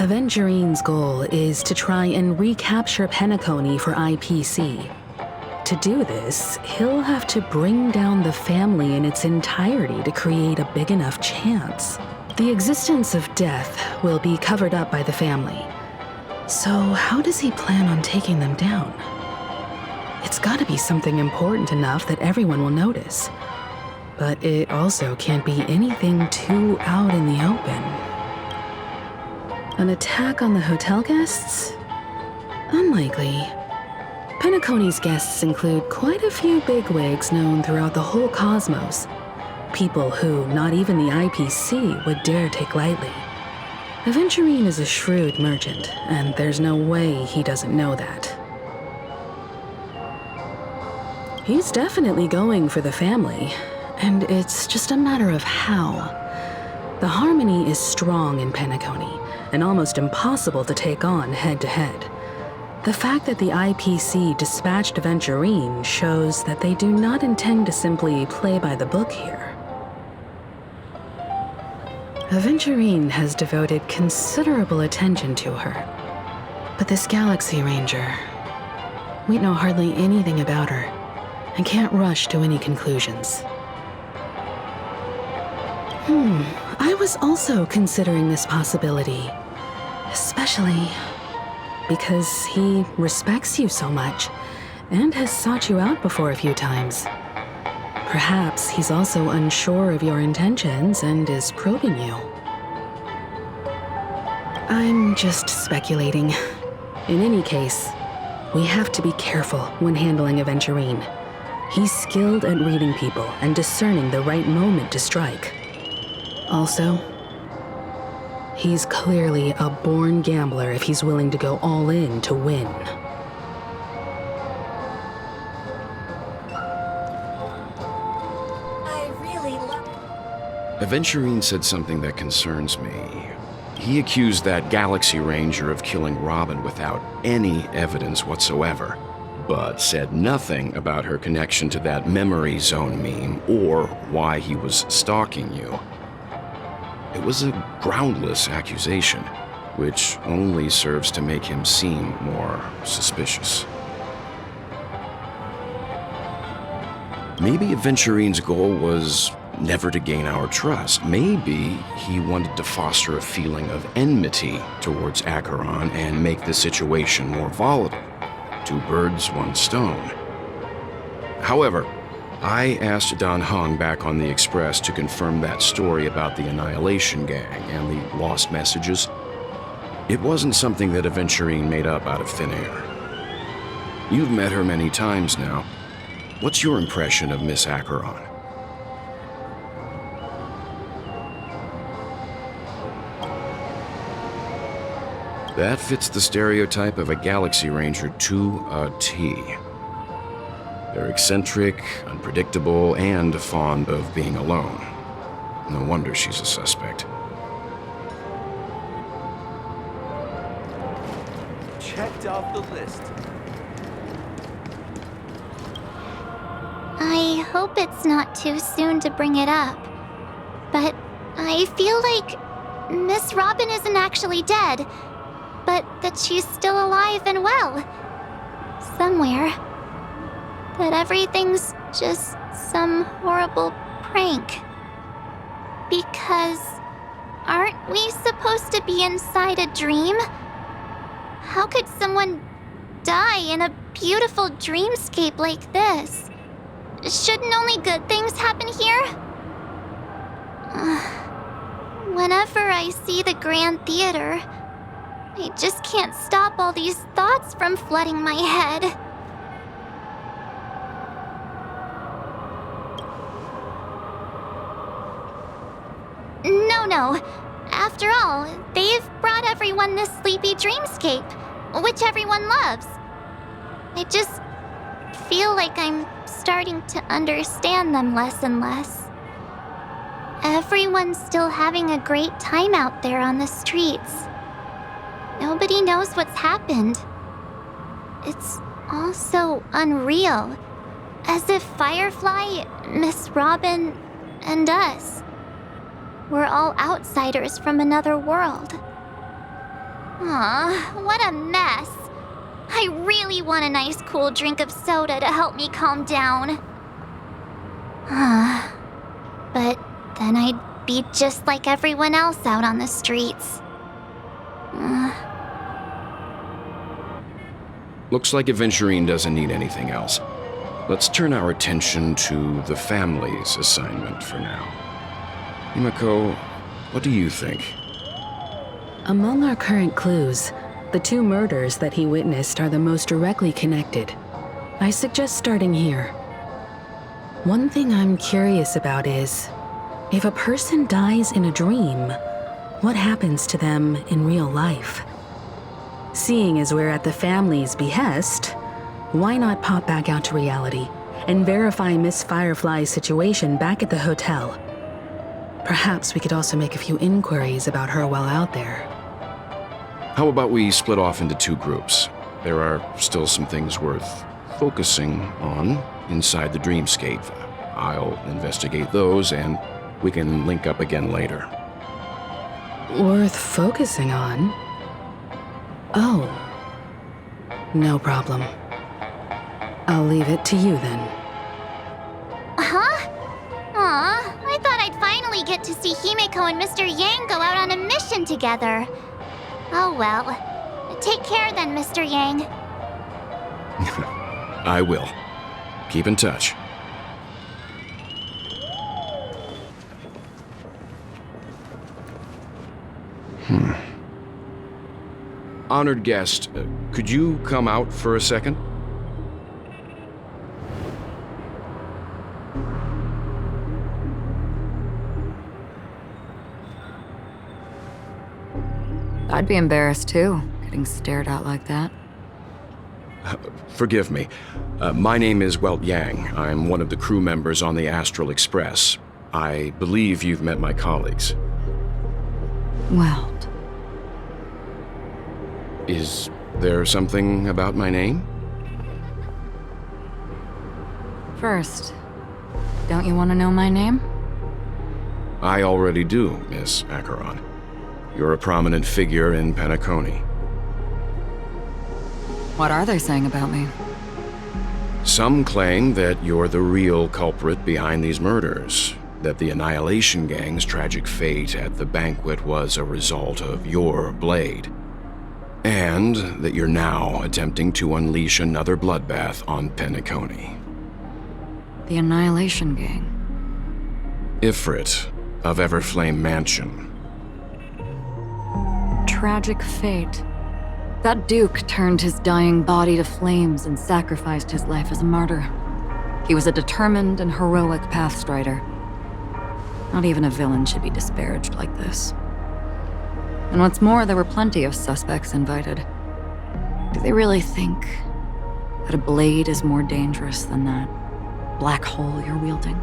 Avengerine's goal is to try and recapture Penacony for IPC. To do this, he'll have to bring down the family in its entirety to create a big enough chance. The existence of death will be covered up by the family. So how does he plan on taking them down? It's gotta be something important enough that everyone will notice. But it also can't be anything too out in the open. An attack on the hotel guests? Unlikely. Penacony's guests include quite a few bigwigs known throughout the whole cosmos. People who not even the IPC would dare take lightly. Aventurine is a shrewd merchant, and there's no way he doesn't know that. He's definitely going for the family, and it's just a matter of how. The harmony is strong in Penacony, and almost impossible to take on head-to-head. The fact that the IPC dispatched Aventurine shows that they do not intend to simply play by the book here. Aventurine has devoted considerable attention to her. But this Galaxy Ranger, we know hardly anything about her, and can't rush to any conclusions. I was also considering this possibility, especially because he respects you so much and has sought you out before a few times. Perhaps he's also unsure of your intentions and is probing you. I'm just speculating. In any case, we have to be careful when handling Aventurine. He's skilled at reading people and discerning the right moment to strike. Also, he's clearly a born gambler if he's willing to go all in to win. Aventurine said something that concerns me. He accused that Galaxy Ranger of killing Robin without any evidence whatsoever, but said nothing about her connection to that memory zone meme or why he was stalking you. It was a groundless accusation, which only serves to make him seem more suspicious. Maybe Aventurine's goal was never to gain our trust. Maybe he wanted to foster a feeling of enmity towards Acheron and make the situation more volatile. Two birds, one stone. However, I asked Dan Heng back on the Express to confirm that story about the Annihilation Gang and the lost messages. It wasn't something that Aventurine made up out of thin air. You've met her many times now. What's your impression of Miss Acheron? That fits the stereotype of a Galaxy Ranger to a T. They're eccentric, unpredictable, and fond of being alone. No wonder she's a suspect. Checked off the list. I hope it's not too soon to bring it up, but I feel like Miss Robin isn't actually dead, but that she's still alive and well. Somewhere. That everything's just some horrible prank. Because aren't we supposed to be inside a dream? How could someone die in a beautiful dreamscape like this? Shouldn't only good things happen here? Whenever I see the Grand Theater, I just can't stop all these thoughts from flooding my head. No. After all, they've brought everyone this sleepy dreamscape, which everyone loves. I just feel like I'm starting to understand them less and less. Everyone's still having a great time out there on the streets. Nobody knows what's happened. It's all so unreal. As if Firefly, Miss Robin, and us. We're all outsiders from another world. Aw, what a mess. I really want a nice cool drink of soda to help me calm down. But then I'd be just like everyone else out on the streets. Looks like Aventurine doesn't need anything else. Let's turn our attention to the family's assignment for now. Himiko, what do you think? Among our current clues, the 2 murders that he witnessed are the most directly connected. I suggest starting here. One thing I'm curious about is, if a person dies in a dream, what happens to them in real life? Seeing as we're at the family's behest, why not pop back out to reality and verify Miss Firefly's situation back at the hotel? Perhaps we could also make a few inquiries about her while out there. How about we split off into 2 groups? There are still some things worth focusing on inside the dreamscape. I'll investigate those, and we can link up again later. Worth focusing on? Oh. No problem. I'll leave it to you then. Huh? Aw, I thought I'd finally get to see Himiko and Mr. Yang go out on a mission together. Oh well. Take care then, Mr. Yang. I will. Keep in touch. Honored guest, could you come out for a second? I'd be embarrassed too, getting stared at like that. Forgive me. My name is Welt Yang. I'm one of the crew members on the Astral Express. I believe you've met my colleagues. Well, Is there something about my name? first, don't you want to know my name? I already do, Miss Acheron. You're a prominent figure in Penacony. What are they saying about me? Some claim that you're the real culprit behind these murders, that the Annihilation Gang's tragic fate at the banquet was a result of your blade, and that you're now attempting to unleash another bloodbath on Penacony. The Annihilation Gang. Ifrit of Everflame Mansion. Tragic fate. That Duke turned his dying body to flames and sacrificed his life as a martyr. He was a determined and heroic pathstrider. Not even a villain should be disparaged like this. And what's more, there were plenty of suspects invited. Do they really think that a blade is more dangerous than that black hole you're wielding?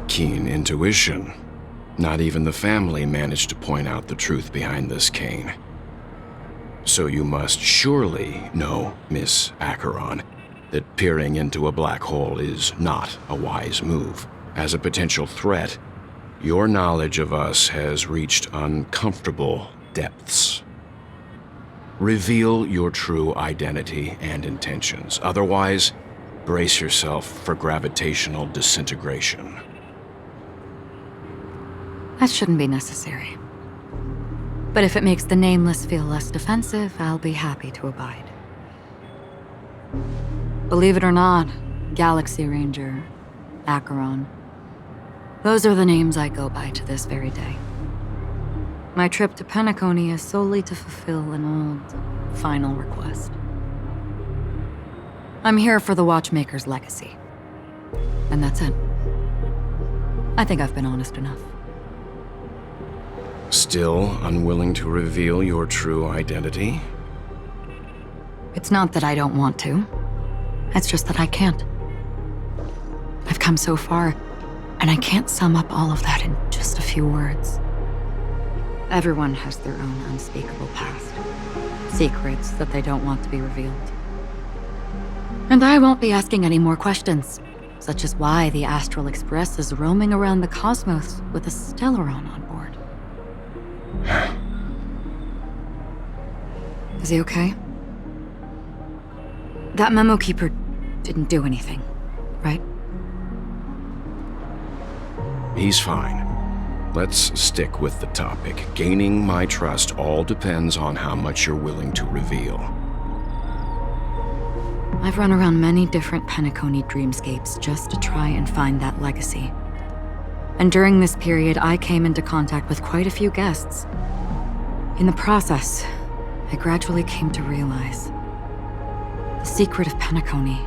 Keen intuition. Not even the family managed to point out the truth behind this cane. So you must surely know, Miss Acheron, that peering into a black hole is not a wise move. As a potential threat, your knowledge of us has reached uncomfortable depths. Reveal your true identity and intentions. Otherwise, brace yourself for gravitational disintegration. That shouldn't be necessary. But if it makes the Nameless feel less defensive, I'll be happy to abide. Believe it or not, Galaxy Ranger, Acheron, those are the names I go by to this very day. My trip to Penacony is solely to fulfill an old, final request. I'm here for the Watchmaker's legacy. And that's it. I think I've been honest enough. Still unwilling to reveal your true identity? It's not that I don't want to. It's just that I can't. I've come so far, and I can't sum up all of that in just a few words. Everyone has their own unspeakable past. Secrets that they don't want to be revealed. And I won't be asking any more questions, such as why the Astral Express is roaming around the cosmos with a Stellaron on board. Is he okay? That memo keeper didn't do anything, right? He's fine. Let's stick with the topic. Gaining my trust all depends on how much you're willing to reveal. I've run around many different Penacony dreamscapes just to try and find that legacy. And during this period, I came into contact with quite a few guests. In the process, I gradually came to realize the secret of Penacony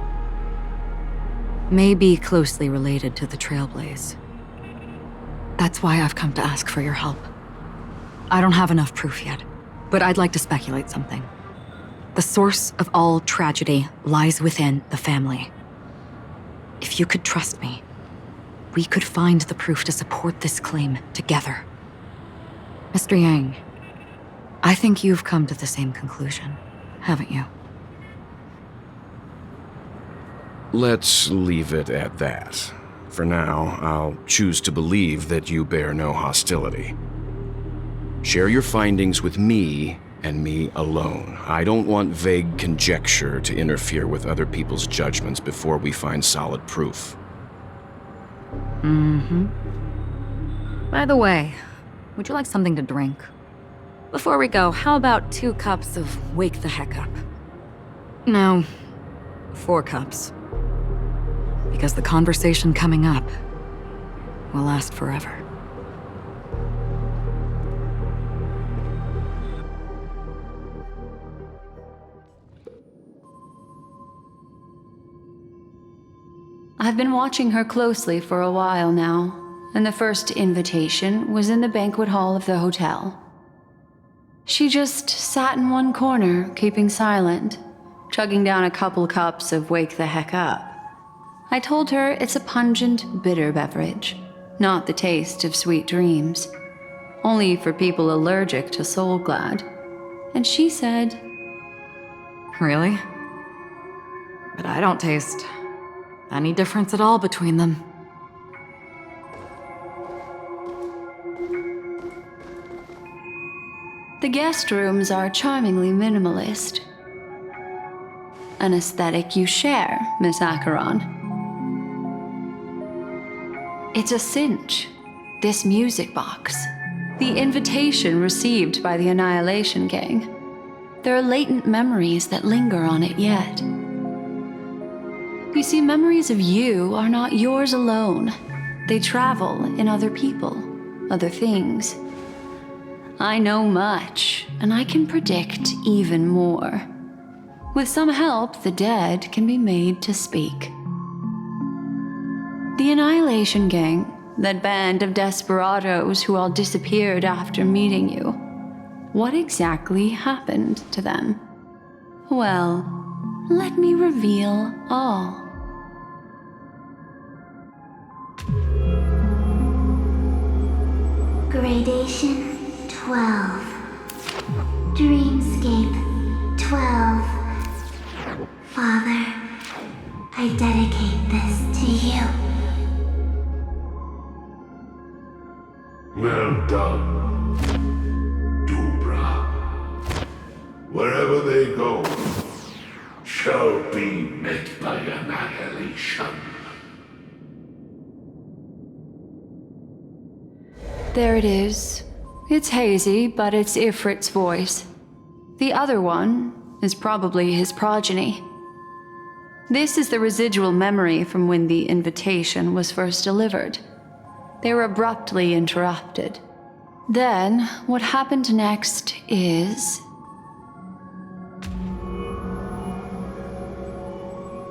may be closely related to the Trailblaze. That's why I've come to ask for your help. I don't have enough proof yet, but I'd like to speculate something. The source of all tragedy lies within the family. If you could trust me, we could find the proof to support this claim together. Mr. Yang, I think you've come to the same conclusion, haven't you? Let's leave it at that. For now, I'll choose to believe that you bear no hostility. Share your findings with me and me alone. I don't want vague conjecture to interfere with other people's judgments before we find solid proof. By the way, would you like something to drink? Before we go, how about 2 cups of Wake the Heck Up? No, 4 cups. Because the conversation coming up will last forever. I've been watching her closely for a while now, and the first invitation was in the banquet hall of the hotel. She just sat in one corner, keeping silent, chugging down a couple cups of Wake the Heck Up. I told her it's a pungent, bitter beverage, not the taste of sweet dreams, only for people allergic to Soul Glad. And she said, Really? But I don't taste any difference at all between them. the guest rooms are charmingly minimalist. An aesthetic you share, Miss Acheron. It's a cinch, this music box. The invitation received by the Annihilation Gang. There are latent memories that linger on it yet. You see, memories of you are not yours alone. They travel in other people, other things. I know much, and I can predict even more. With some help, the dead can be made to speak. The Annihilation Gang, that band of desperados who all disappeared after meeting you. What exactly happened to them? Well, let me reveal all. Gradation 12. Dreamscape 12. Father, I dedicate this to you. Well done, Dubra. Wherever they go, shall be met by annihilation. There it is. It's hazy, but it's Ifrit's voice. The other one is probably his progeny. This is the residual memory from when the invitation was first delivered. They were abruptly interrupted. Then, what happened next is...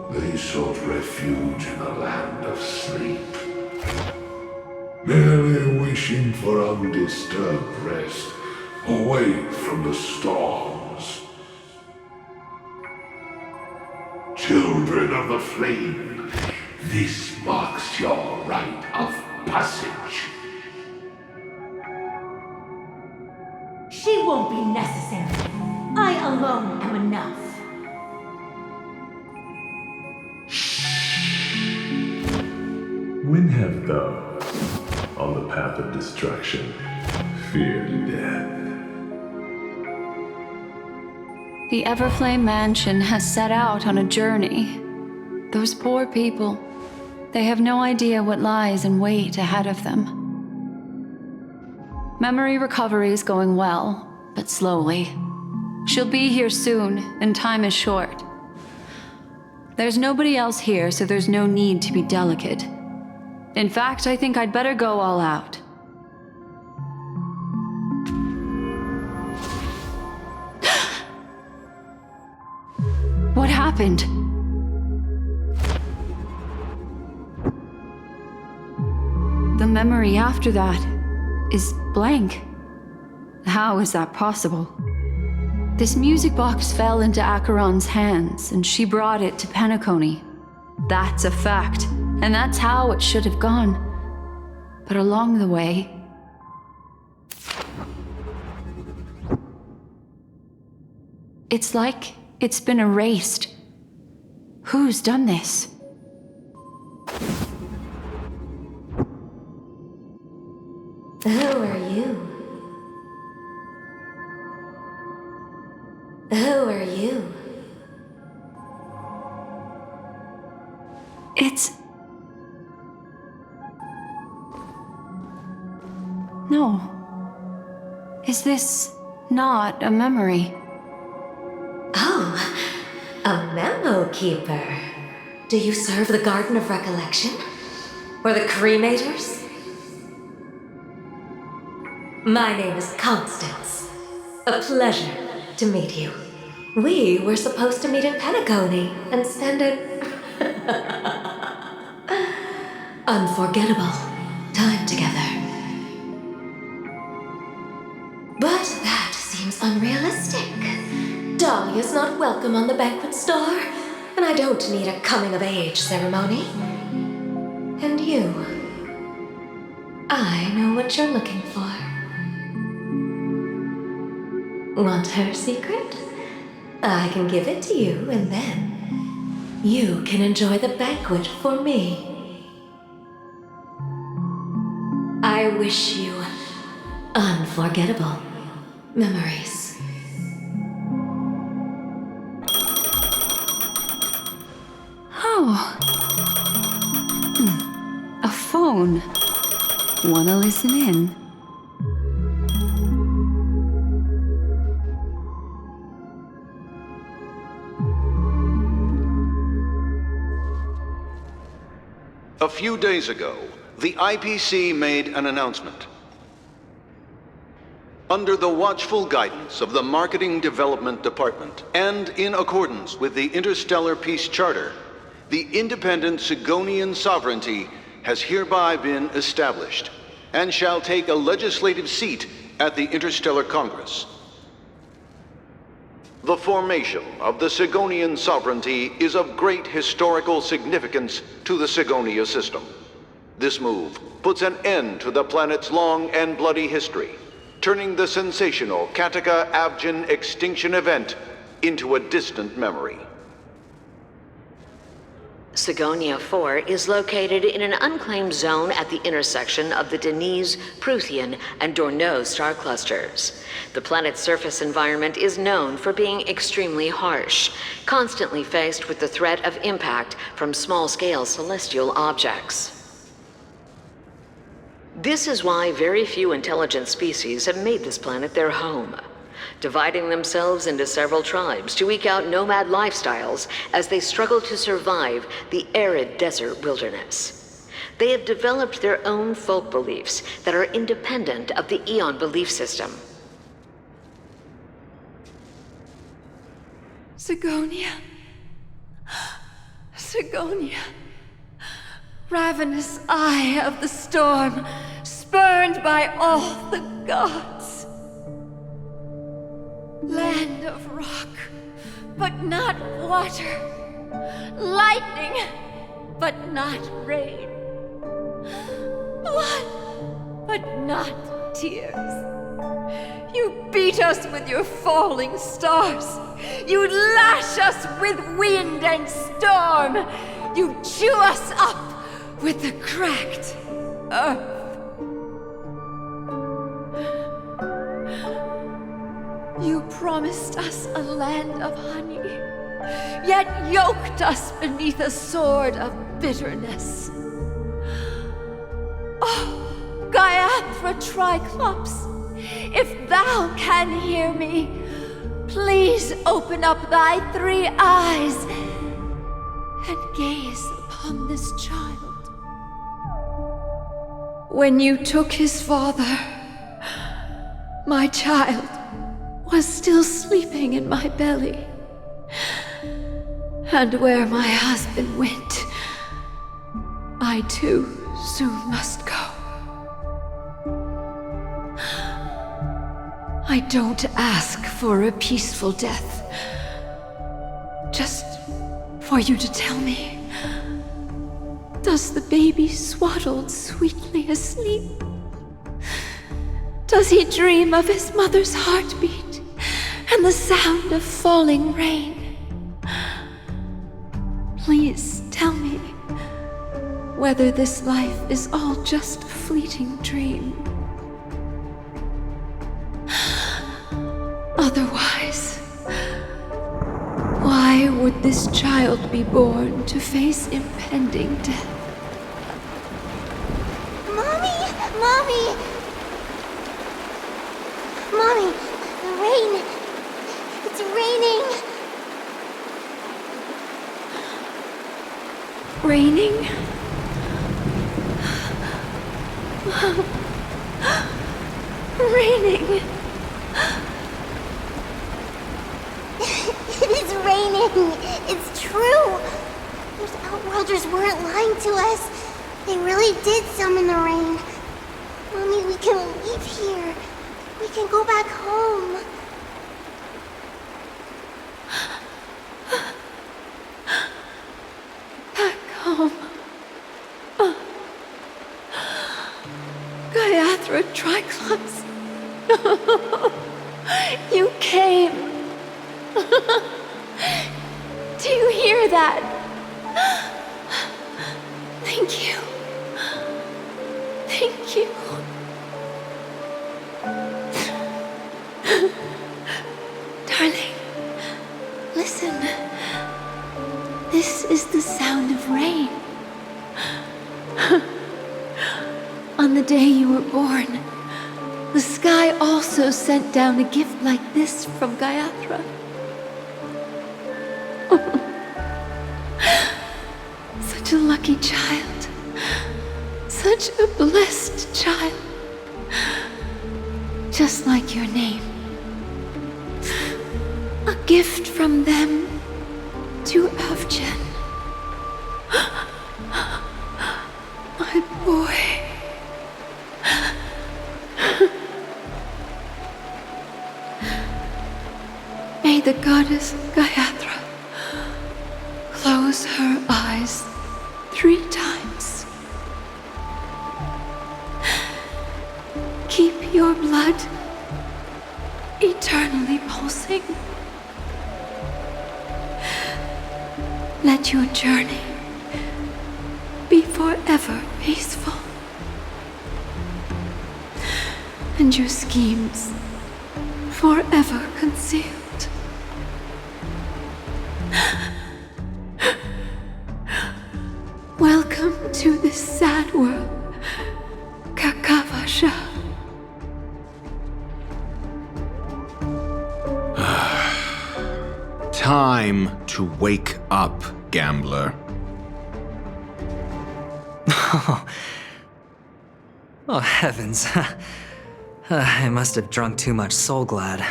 They sought refuge in a land of sleep, merely wishing for undisturbed rest, away from the storms. Children of the Flame, this marks your rite of passage. She won't be necessary. I alone am enough. When have those on the path of destruction fear death. The Everflame Mansion has set out on a journey. Those poor people, they have no idea what lies in wait ahead of them. Memory recovery is going well, but slowly. She'll be here soon, and time is short. There's nobody else here, so there's no need to be delicate. In fact, I think I'd better go all out. What happened? The memory after that is blank. How is that possible? This music box fell into Acheron's hands, and she brought it to Penacony. That's a fact, and that's how it should have gone. But along the way... it's like it's been erased. Who's done this? Who are you? Who are you? It's... no. Is this not a memory? Oh, a memo keeper. Do you serve the Garden of Recollection? Or the Cremators? My name is Constance. A pleasure to meet you. We were supposed to meet in Penacony and spend an unforgettable time together. But that seems unrealistic. Dahlia's not welcome on the banquet star, and I don't need a coming-of-age ceremony. And you, I know what you're looking for. Want her secret? I can give it to you, and then you can enjoy the banquet for me. I wish you unforgettable memories. Oh. A phone. Wanna listen in? A few days ago, the IPC made an announcement. Under the watchful guidance of the Marketing Development Department, and in accordance with the Interstellar Peace Charter, the independent Sigonian sovereignty has hereby been established, and shall take a legislative seat at the Interstellar Congress. The formation of the Sigonian sovereignty is of great historical significance to the Sigonia system. This move puts an end to the planet's long and bloody history, turning the sensational Kataka-Avgin extinction event into a distant memory. Sigonia 4 is located in an unclaimed zone at the intersection of the Denise, Prothean, and Dorneau star clusters. The planet's surface environment is known for being extremely harsh, constantly faced with the threat of impact from small-scale celestial objects. This is why very few intelligent species have made this planet their home, dividing themselves into several tribes to eke out nomad lifestyles as they struggle to survive the arid desert wilderness. They have developed their own folk beliefs that are independent of the Eon belief system. Sigonia. Sigonia. Ravenous eye of the storm, spurned by all the gods. Land of rock, but not water. Lightning, but not rain. Blood, but not tears. You beat us with your falling stars. You lash us with wind and storm. You chew us up with the cracked earth. promised us a land of honey, yet yoked us beneath a sword of bitterness. Oh, Gaiathra Triclops, if thou can hear me, please open up thy 3 eyes and gaze upon this child. When you took his father, my child was still sleeping in my belly. And where my husband went, I too soon must go. I don't ask for a peaceful death. Just for you to tell me, does the baby swaddled sweetly asleep? Does he dream of his mother's heartbeat and the sound of falling rain? Please tell me whether this life is all just a fleeting dream. Otherwise, why would this child be born to face impending death? Mommy! Mommy! Mommy, the rain! It's raining! Raining? Raining! It is raining! It's true! Those Outworlders weren't lying to us. They really did summon the rain. Mommy, we can leave here. We can go back home. Back home. Gaiathra Triclops. You came. Do you hear that? Thank you. Thank you. Darling, listen. This is the sound of rain. On the day you were born, the sky also sent down a gift like this from Gaiathra. Such a lucky child. Such a blessed child. Just like your name. A gift from them to Avjen. My boy. May the goddess Gaiathra close her eyes 3 times. Keep your blood eternally pulsing. Let your journey be forever peaceful. And your schemes forever concealed. Welcome to this sad world, Kakavasha. Time to wake up, gambler. Oh, heavens. I must have drunk too much Soul Glad.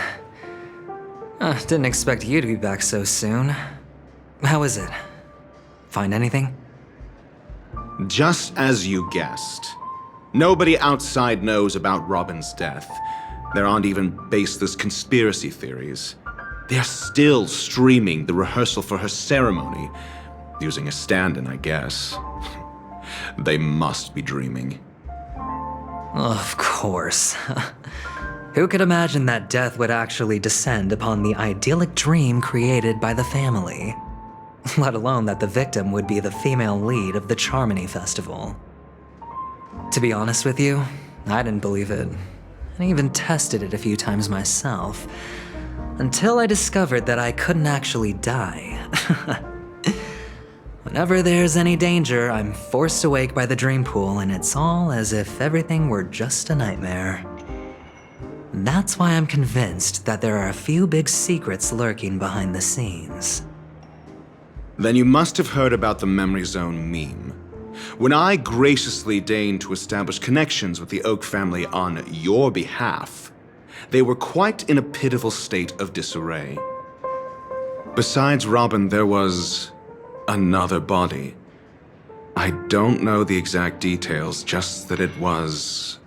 Didn't expect you to be back so soon. How is it? Find anything? Just as you guessed. Nobody outside knows about Robin's death. There aren't even baseless conspiracy theories. They're still streaming the rehearsal for her ceremony, using a stand-in, I guess. They must be dreaming. Of course. Who could imagine that death would actually descend upon the idyllic dream created by the family? Let alone that the victim would be the female lead of the Charmony Festival. To be honest with you, I didn't believe it. I even tested it a few times myself. Until I discovered that I couldn't actually die. Whenever there's any danger, I'm forced awake by the dream pool, and it's all as if everything were just a nightmare. That's why I'm convinced that there are a few big secrets lurking behind the scenes. Then you must have heard about the Memory Zone meme. When I graciously deigned to establish connections with the Oak family on your behalf, they were quite in a pitiful state of disarray. Besides Robin, there was another body. I don't know the exact details, just that it was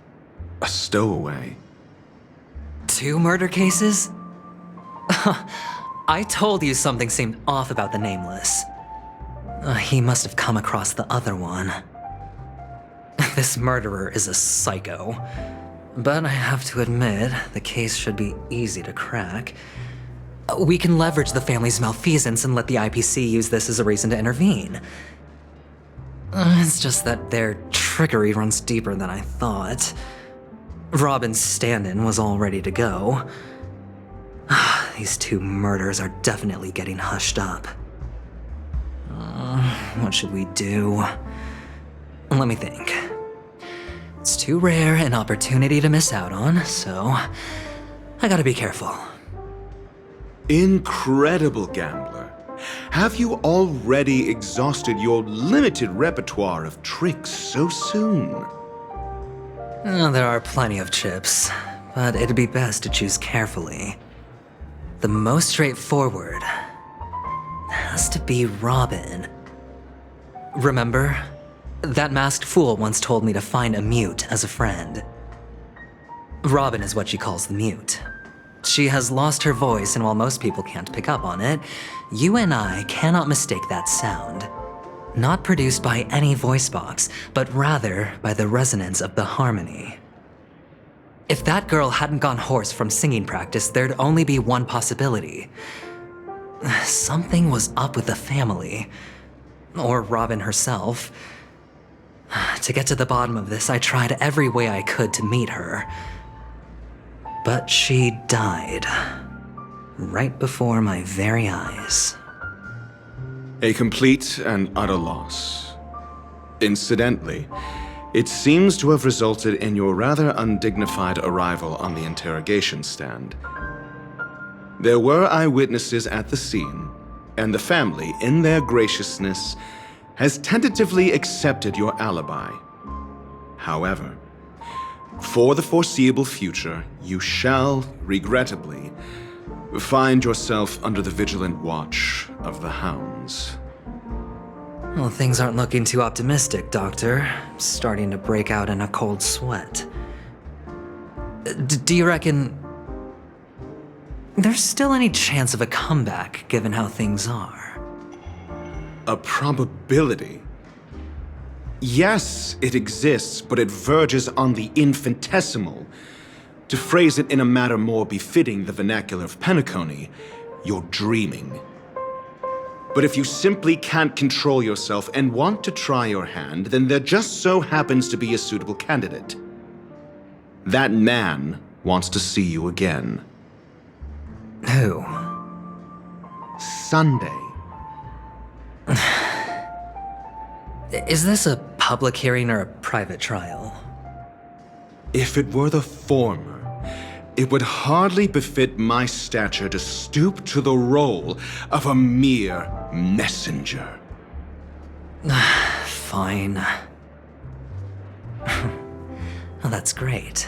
a stowaway. 2 murder cases? I told you something seemed off about the Nameless. He must have come across the other one. This murderer is a psycho. But I have to admit, the case should be easy to crack. We can leverage the family's malfeasance and let the IPC use this as a reason to intervene. It's just that their trickery runs deeper than I thought. Robin's stand-in was all ready to go. These 2 murders are definitely getting hushed up. What should we do? Let me think. It's too rare an opportunity to miss out on, so I gotta be careful. Incredible gambler. Have you already exhausted your limited repertoire of tricks so soon? There are plenty of chips, but it'd be best to choose carefully. The most straightforward has to be Robin. Remember? That masked fool once told me to find a mute as a friend. Robin is what she calls the mute. She has lost her voice, and while most people can't pick up on it, you and I cannot mistake that sound. Not produced by any voice box, but rather by the resonance of the harmony. If that girl hadn't gone hoarse from singing practice, there'd only be one possibility. Something was up with the family. Or Robin herself. To get to the bottom of this, I tried every way I could to meet her. But she died. Right before my very eyes. A complete and utter loss. Incidentally, it seems to have resulted in your rather undignified arrival on the interrogation stand. There were eyewitnesses at the scene, and the family, in their graciousness, has tentatively accepted your alibi. However, for the foreseeable future, you shall, regrettably, find yourself under the vigilant watch of the hounds. Well, things aren't looking too optimistic, Doctor. I'm starting to break out in a cold sweat. Do you reckon there's still any chance of a comeback, given how things are? A probability? Yes, it exists, but it verges on the infinitesimal. To phrase it in a manner more befitting the vernacular of Penacony, you're dreaming. But if you simply can't control yourself and want to try your hand, then there just so happens to be a suitable candidate. That man wants to see you again. Who? Sunday. Is this a public hearing or a private trial? If it were the former, it would hardly befit my stature to stoop to the role of a mere messenger. Fine. Oh, that's great.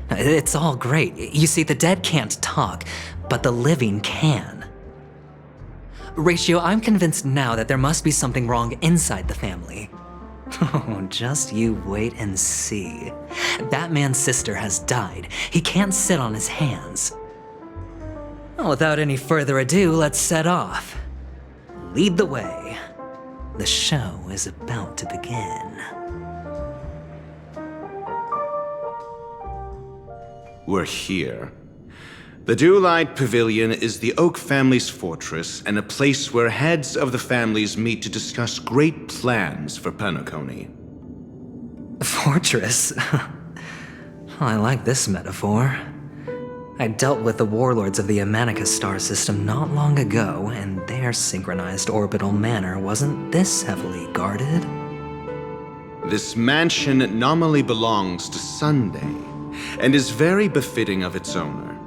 It's all great. You see, the dead can't talk, but the living can. Ratio, I'm convinced now that there must be something wrong inside the family. Oh, just you wait and see. That man's sister has died. He can't sit on his hands. Well, without any further ado, let's set off. Lead the way. The show is about to begin. We're here. The Dewlight Pavilion is the Oak family's fortress and a place where heads of the families meet to discuss great plans for Penacony. Fortress? I like this metaphor. I dealt with the warlords of the Amanicus star system not long ago, and their synchronized orbital manor wasn't this heavily guarded. This mansion nominally belongs to Sunday, and is very befitting of its owner.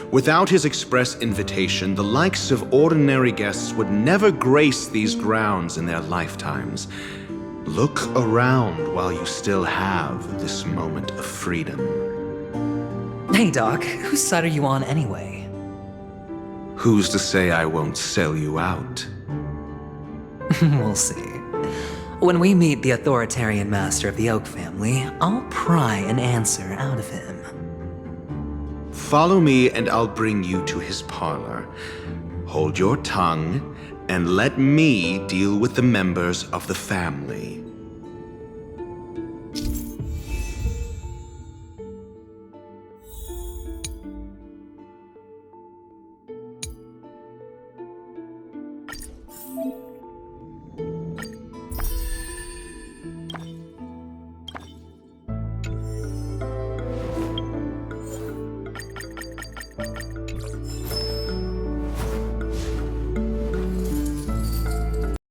Without his express invitation, the likes of ordinary guests would never grace these grounds in their lifetimes. Look around while you still have this moment of freedom. Hey Doc, whose side are you on anyway? Who's to say I won't sell you out? We'll see. When we meet the authoritarian master of the Oak family, I'll pry an answer out of him. Follow me and I'll bring you to his parlor. Hold your tongue and let me deal with the members of the family.